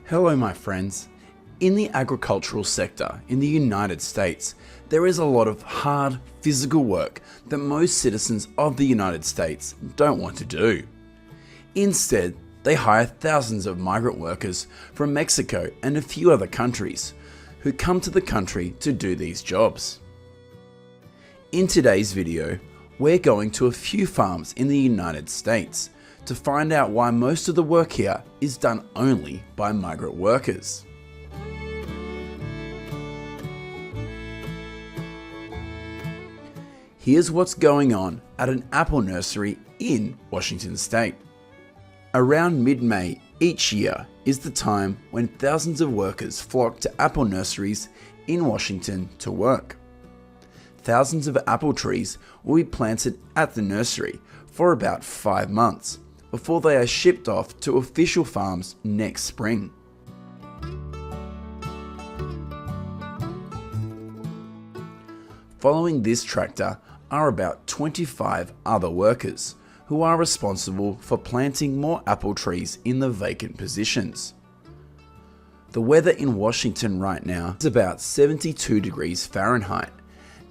Hello my friends. In the agricultural sector in the United States, there is a lot of hard physical work that most citizens of the United States don't want to do. Instead, they hire thousands of migrant workers from Mexico and a few other countries who come to the country to do these jobs. In today's video, we're going to a few farms in the United States to find out why most of the work here is done only by migrant workers. Here's what's going on at an apple nursery in Washington State. Around mid-May each year is the time when thousands of workers flock to apple nurseries in Washington to work. Thousands of apple trees will be planted at the nursery for about 5 months before they are shipped off to official farms next spring. Following this tractor are about 25 other workers who are responsible for planting more apple trees in the vacant positions. The weather in Washington right now is about 72 degrees Fahrenheit,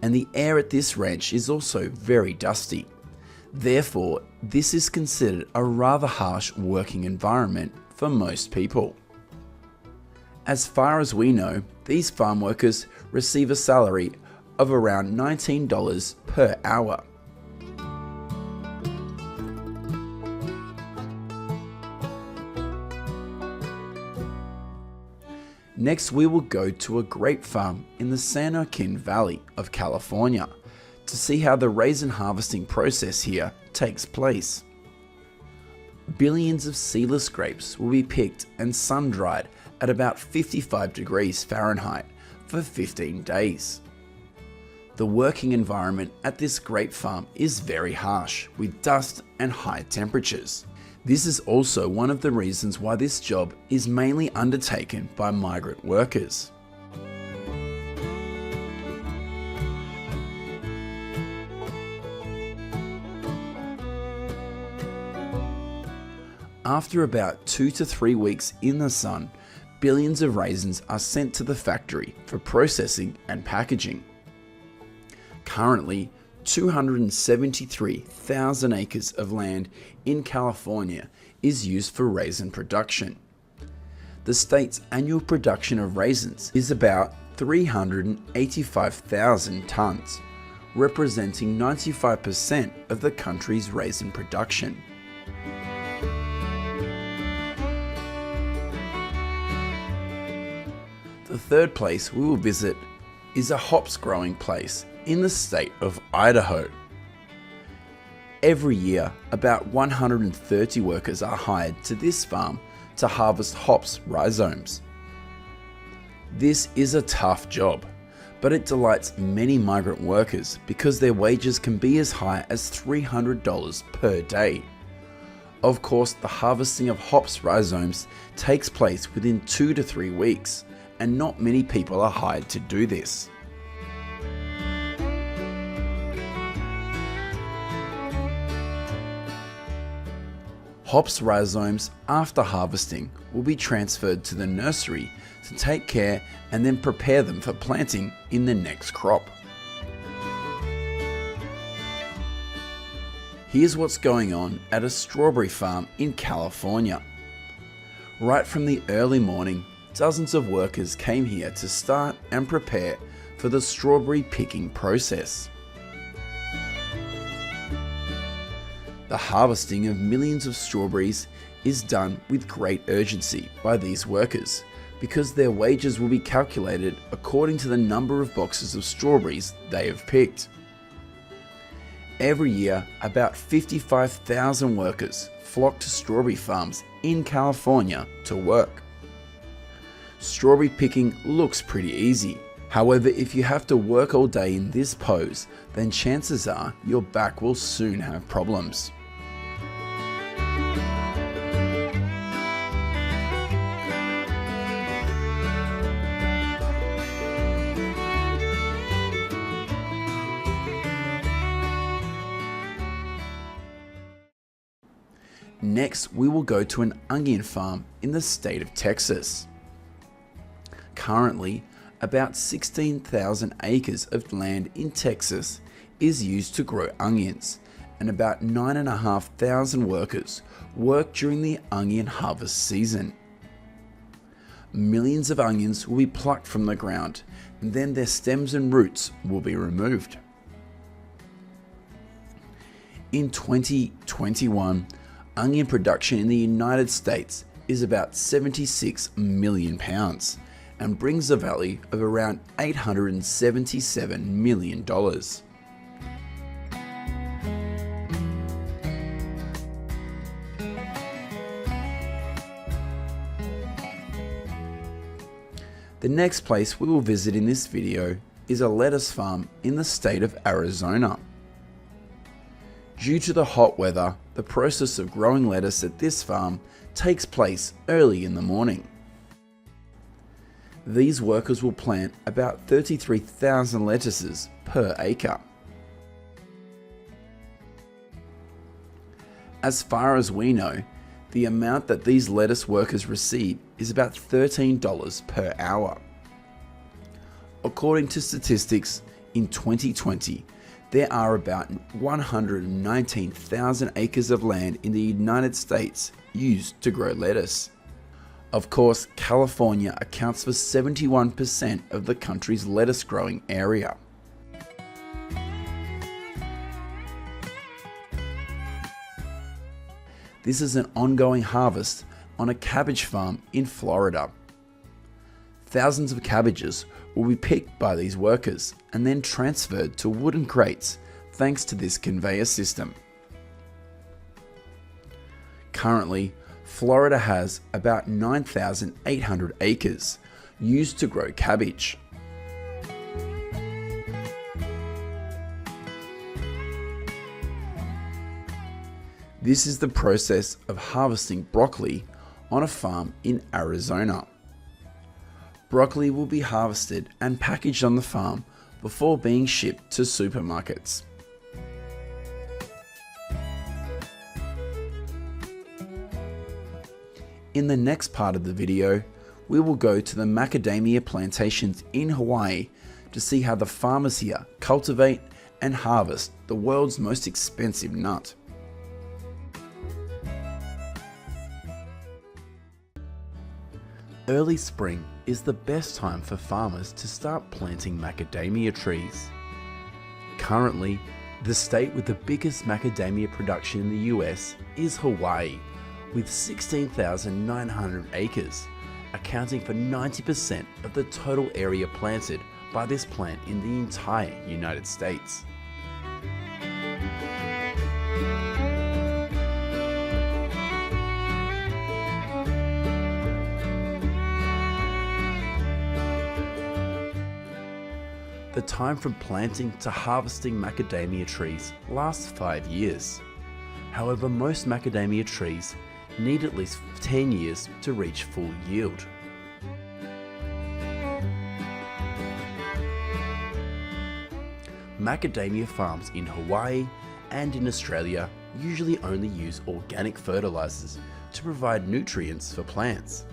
and the air at this ranch is also very dusty. Therefore, this is considered a rather harsh working environment for most people. As far as we know, these farm workers receive a salary of around $19 per hour. Next, we will go to a grape farm in the San Joaquin Valley of California to see how the raisin harvesting process here takes place. Billions of seedless grapes will be picked and sun-dried at about 55 degrees Fahrenheit for 15 days. The working environment at this grape farm is very harsh, with dust and high temperatures. This is also one of the reasons why this job is mainly undertaken by migrant workers. After about 2 to 3 weeks in the sun, billions of raisins are sent to the factory for processing and packaging. Currently, 273,000 acres of land in California is used for raisin production. The state's annual production of raisins is about 385,000 tons, representing 95% of the country's raisin production. The third place we will visit is a hops growing place in the state of Idaho. Every year, about 130 workers are hired to this farm to harvest hops rhizomes. This is a tough job, but it delights many migrant workers because their wages can be as high as $300 per day. Of course, the harvesting of hops rhizomes takes place within 2 to 3 weeks, and not many people are hired to do this. Hops rhizomes after harvesting will be transferred to the nursery to take care and then prepare them for planting in the next crop. Here's what's going on at a strawberry farm in California. Right from the early morning, dozens of workers came here to start and prepare for the strawberry picking process. The harvesting of millions of strawberries is done with great urgency by these workers because their wages will be calculated according to the number of boxes of strawberries they have picked. Every year, about 55,000 workers flock to strawberry farms in California to work. Strawberry picking looks pretty easy. However, if you have to work all day in this pose, then chances are your back will soon have problems. Next, we will go to an onion farm in the state of Texas. Currently, about 16,000 acres of land in Texas is used to grow onions, and about 9,500 workers work during the onion harvest season. Millions of onions will be plucked from the ground, and then their stems and roots will be removed. In 2021, onion production in the United States is about 76 million pounds and brings a value of around $877 million. The next place we will visit in this video is a lettuce farm in the state of Arizona. Due to the hot weather, the process of growing lettuce at this farm takes place early in the morning. These workers will plant about 33,000 lettuces per acre. As far as we know, the amount that these lettuce workers receive is about $13 per hour. According to statistics, in 2020, there are about 119,000 acres of land in the United States used to grow lettuce. Of course, California accounts for 71% of the country's lettuce growing area. This is an ongoing harvest on a cabbage farm in Florida. Thousands of cabbages will be picked by these workers and then transferred to wooden crates thanks to this conveyor system. Currently, Florida has about 9,800 acres used to grow cabbage. This is the process of harvesting broccoli on a farm in Arizona. Broccoli will be harvested and packaged on the farm before being shipped to supermarkets. In the next part of the video, we will go to the macadamia plantations in Hawaii to see how the farmers here cultivate and harvest the world's most expensive nut. Early spring is the best time for farmers to start planting macadamia trees. Currently, the state with the biggest macadamia production in the US is Hawaii, with 16,900 acres, accounting for 90% of the total area planted by this plant in the entire United States. The time from planting to harvesting macadamia trees lasts 5 years. However, most macadamia trees need at least 10 years to reach full yield. Macadamia farms in Hawaii and in Australia usually only use organic fertilizers to provide nutrients for plants.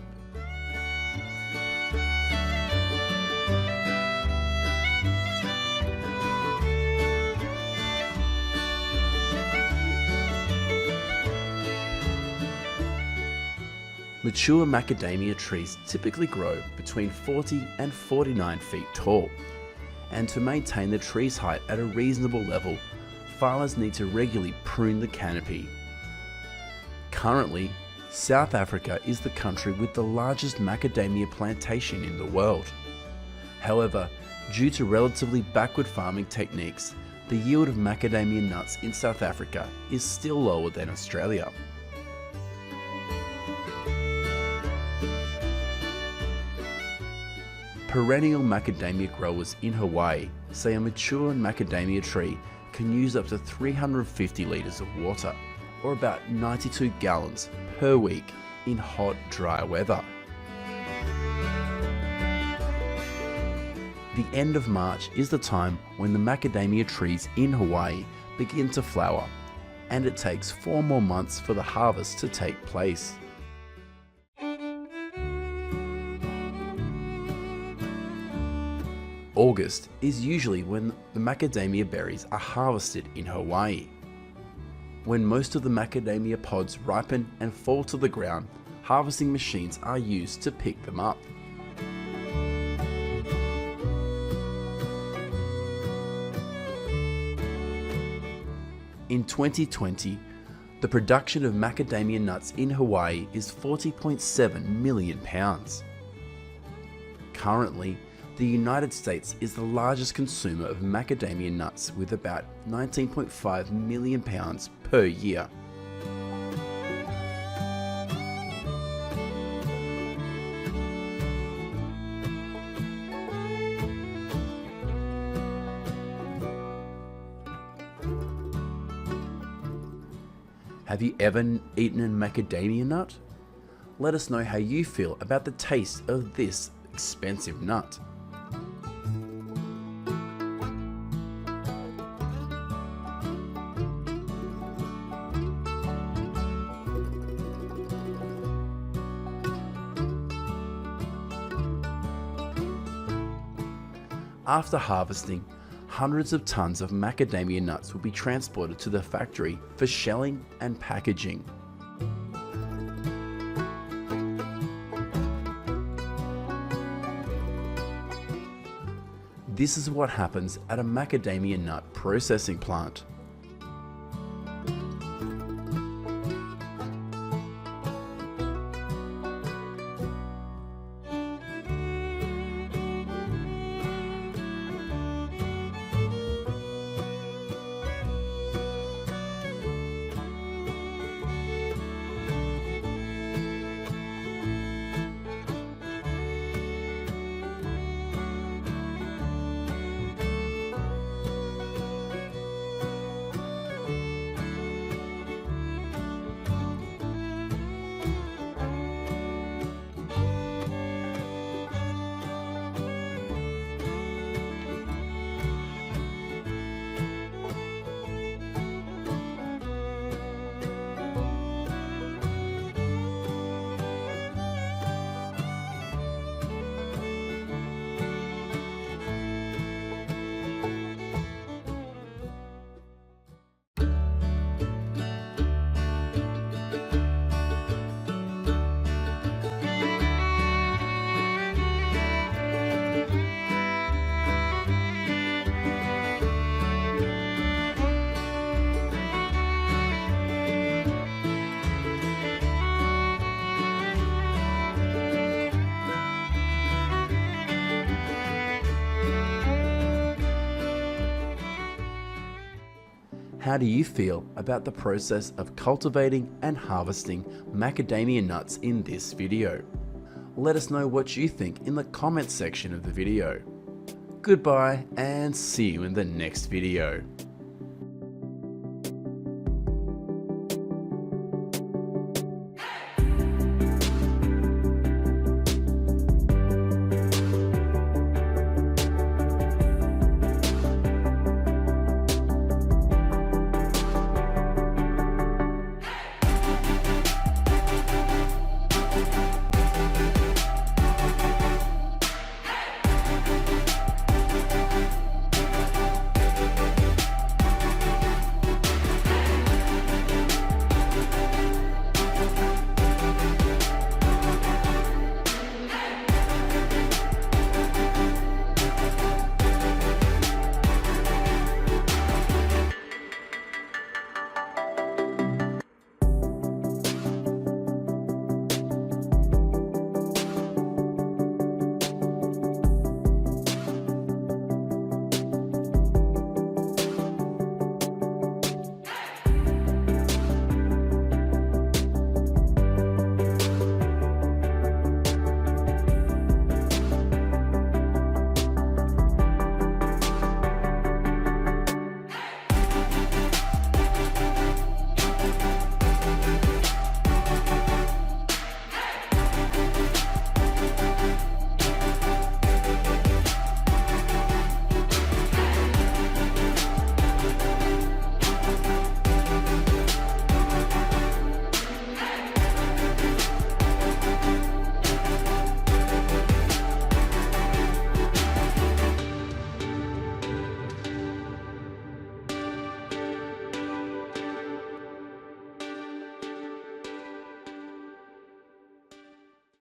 Mature macadamia trees typically grow between 40 and 49 feet tall, and to maintain the tree's height at a reasonable level, farmers need to regularly prune the canopy. Currently, South Africa is the country with the largest macadamia plantation in the world. However, due to relatively backward farming techniques, the yield of macadamia nuts in South Africa is still lower than Australia. Perennial macadamia growers in Hawaii say a mature macadamia tree can use up to 350 litres of water, or about 92 gallons per week in hot, dry weather. The end of March is the time when the macadamia trees in Hawaii begin to flower, and it takes 4 more months for the harvest to take place. August is usually when the macadamia berries are harvested in Hawaii. When most of the macadamia pods ripen and fall to the ground, harvesting machines are used to pick them up. In 2020, the production of macadamia nuts in Hawaii is 40.7 million pounds. Currently, the United States is the largest consumer of macadamia nuts with about 19.5 million pounds per year. Have you ever eaten a macadamia nut? Let us know how you feel about the taste of this expensive nut. After harvesting, hundreds of tons of macadamia nuts will be transported to the factory for shelling and packaging. This is what happens at a macadamia nut processing plant. How do you feel about the process of cultivating and harvesting macadamia nuts in this video? Let us know what you think in the comments section of the video. Goodbye and see you in the next video.